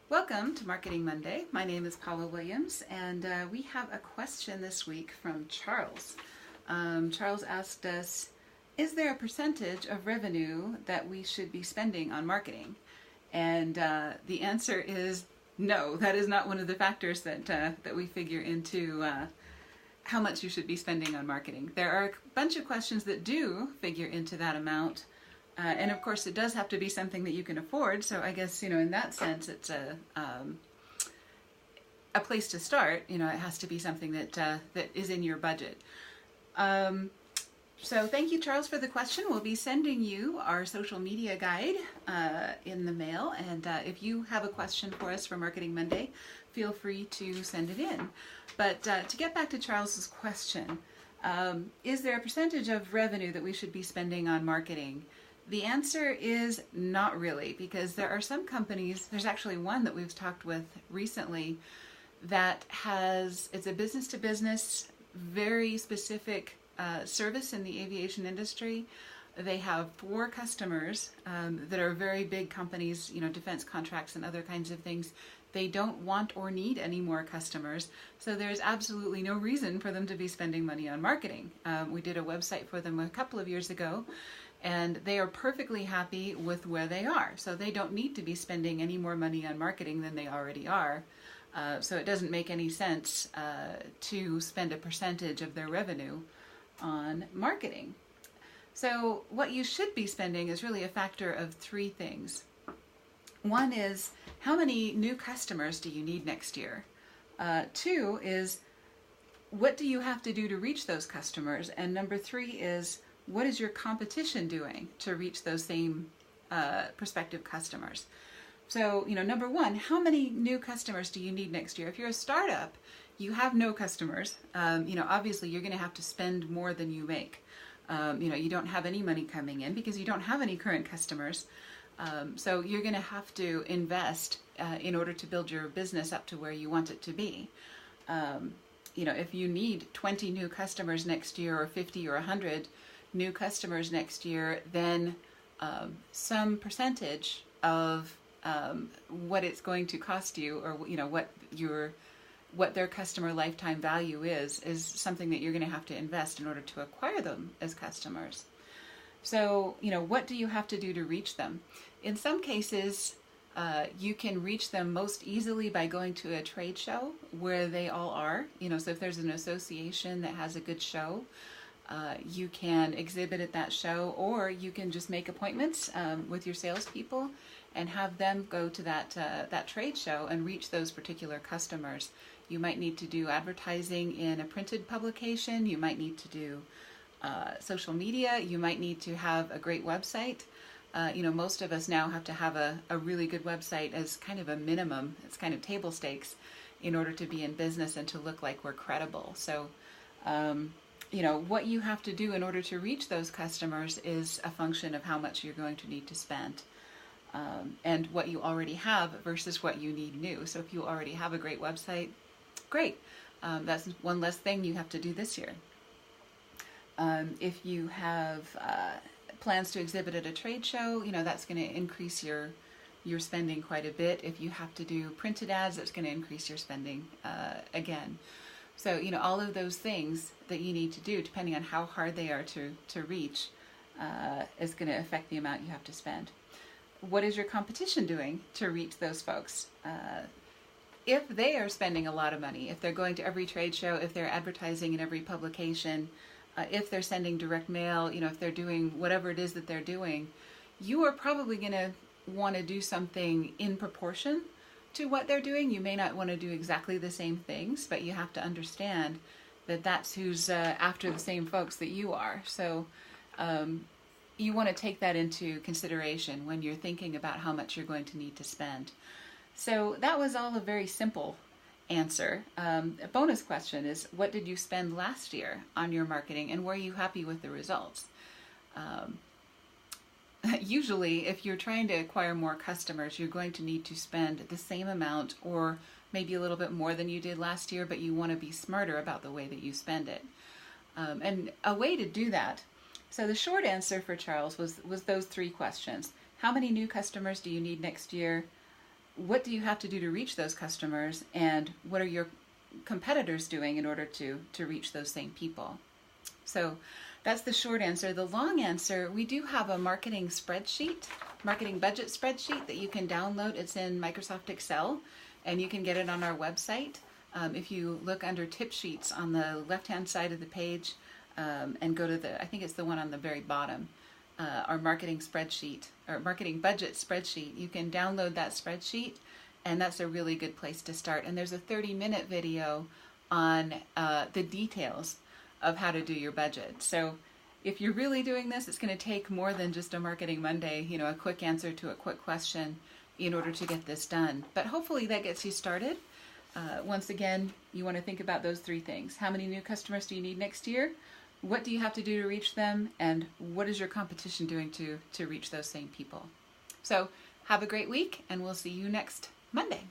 Welcome to Marketing Monday. My name is Paula Williams, and we have a question this week from Charles. Charles asked us, is there a percentage of revenue that we should be spending on marketing? And the answer is no. That is not one of the factors that we figure into how much you should be spending on marketing. There are a bunch of questions that do figure into that amount. And of course, it does have to be something that you can afford. So I guess, in that sense, it's a place to start. It has to be something that is in your budget. So thank you, Charles, for the question. We'll be sending you our social media guide in the mail. And if you have a question for us for Marketing Monday, feel free to send it in. But to get back to Charles's question, is there a percentage of revenue that we should be spending on marketing? The answer is not really, because there are some companies, there's actually one that we've talked with recently that it's a business-to-business, very specific service in the aviation industry. They have 4 customers that are very big companies, defense contracts and other kinds of things. They don't want or need any more customers, so there's absolutely no reason for them to be spending money on marketing. We did a website for them a couple of years ago, and they are perfectly happy with where they are. So they don't need to be spending any more money on marketing than they already are. So it doesn't make any sense to spend a percentage of their revenue on marketing. So what you should be spending is really a factor of 3 things. One is, how many new customers do you need next year? 2 is, what do you have to do to reach those customers? And number 3 is, what is your competition doing to reach those same prospective customers? So, number 1, how many new customers do you need next year? If you're a startup, you have no customers. Obviously you're going to have to spend more than you make. You don't have any money coming in because you don't have any current customers. So you're going to have to invest in order to build your business up to where you want it to be. If you need 20 new customers next year, or 50 or 100 new customers next year, then some percentage of what it's going to cost you, or what their customer lifetime value is something that you're going to have to invest in order to acquire them as customers. So, what do you have to do to reach them? In some cases, you can reach them most easily by going to a trade show where they all are. So if there's an association that has a good show, you can exhibit at that show, or you can just make appointments with your salespeople and have them go to that trade show and reach those particular customers. You might need to do advertising in a printed publication. You might need to do social media. You might need to have a great website. Most of us now have to have a really good website as kind of a minimum. It's kind of table stakes in order to be in business and to look like we're credible. So, what you have to do in order to reach those customers is a function of how much you're going to need to spend. And what you already have versus what you need new. So if you already have a great website, great. That's one less thing you have to do this year. If you have plans to exhibit at a trade show, that's going to increase your spending quite a bit. If you have to do printed ads, that's going to increase your spending again. So, all of those things that you need to do, depending on how hard they are to reach, is going to affect the amount you have to spend. What is your competition doing to reach those folks? If they are spending a lot of money, if they're going to every trade show, if they're advertising in every publication, if they're sending direct mail, if they're doing whatever it is that they're doing, you are probably going to want to do something in proportion to what they're doing. You may not want to do exactly the same things, but you have to understand that that's who's after the same folks that you are. So you want to take that into consideration when you're thinking about how much you're going to need to spend. So that was all a very simple answer. A bonus question is, what did you spend last year on your marketing, and were you happy with the results? Usually, if you're trying to acquire more customers, you're going to need to spend the same amount or maybe a little bit more than you did last year, but you want to be smarter about the way that you spend it. And a way to do that, so the short answer for Charles was those 3 questions. How many new customers do you need next year? what do you have to do to reach those customers, and what are your competitors doing in order to reach those same people? So that's the short answer. The long answer, we do have a marketing spreadsheet, marketing budget spreadsheet that you can download. It's in Microsoft Excel, and you can get it on our website. If you look under tip sheets on the left-hand side of the page, and go to I think it's the one on the very bottom, our marketing spreadsheet, or marketing budget spreadsheet, you can download that spreadsheet, and that's a really good place to start. And there's a 30-minute video on the details of how to do your budget. So if you're really doing this, it's going to take more than just a Marketing Monday, a quick answer to a quick question in order to get this done. But hopefully that gets you started. Once again, you want to think about those three things. How many new customers do you need next year? What do you have to do to reach them? And what is your competition doing to reach those same people? So have a great week, and we'll see you next Monday.